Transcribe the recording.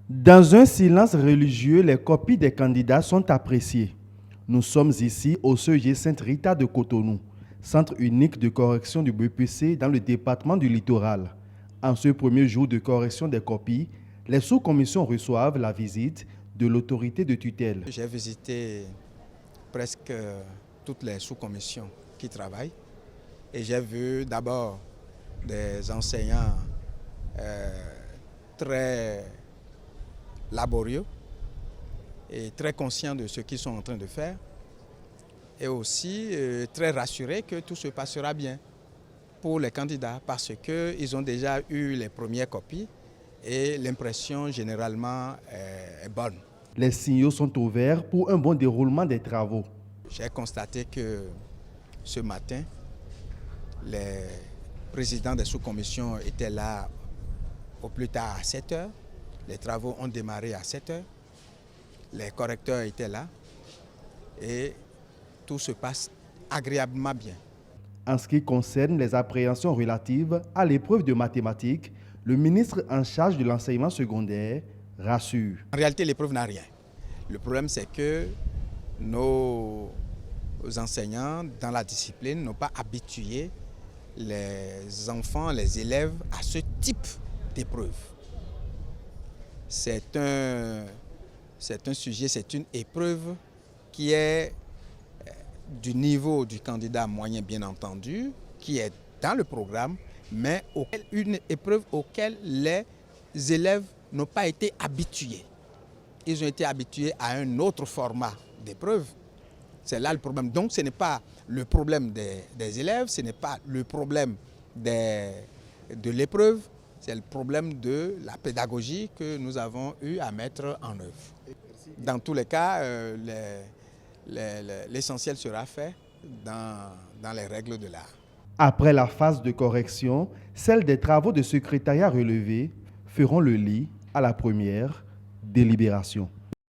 Dans un silence religieux, les copies des candidats sont appréciées. Nous sommes ici au CEG Sainte-Rita de Cotonou, centre unique de correction du BPC dans le département du Littoral. En ce premier jour de correction des copies, les sous-commissions reçoivent la visite de l'autorité de tutelle. J'ai visité presque toutes les sous-commissions qui travaillent et j'ai vu d'abord des enseignants très laborieux et très conscients de ce qu'ils sont en train de faire et aussi très rassurés que tout se passera bien pour les candidats parce qu'ils ont déjà eu les premières copies et l'impression généralement est bonne. Les signaux sont ouverts pour un bon déroulement des travaux. J'ai constaté que ce matin, les présidents des sous-commissions étaient là au plus tard à 7 heures. Les travaux ont démarré à 7 heures. Les correcteurs étaient là et tout se passe agréablement bien. En ce qui concerne les appréhensions relatives à l'épreuve de mathématiques, le ministre en charge de l'enseignement secondaire rassure. En réalité, l'épreuve n'a rien. Le problème, c'est que nos enseignants dans la discipline n'ont pas habitué les enfants, les élèves à ce type d'épreuve. C'est un sujet, c'est une épreuve qui est du niveau du candidat moyen, bien entendu, qui est dans le programme, mais une épreuve auquel les élèves n'ont pas été habitués. Ils ont été habitués à un autre format d'épreuve. C'est là le problème. Donc ce n'est pas le problème des élèves, ce n'est pas le problème de l'épreuve, c'est le problème de la pédagogie que nous avons eu à mettre en œuvre. Dans tous les cas, l'essentiel sera fait dans les règles de l'art. Après la phase de correction, celle des travaux de secrétariat relevés feront le lit à la première délibération.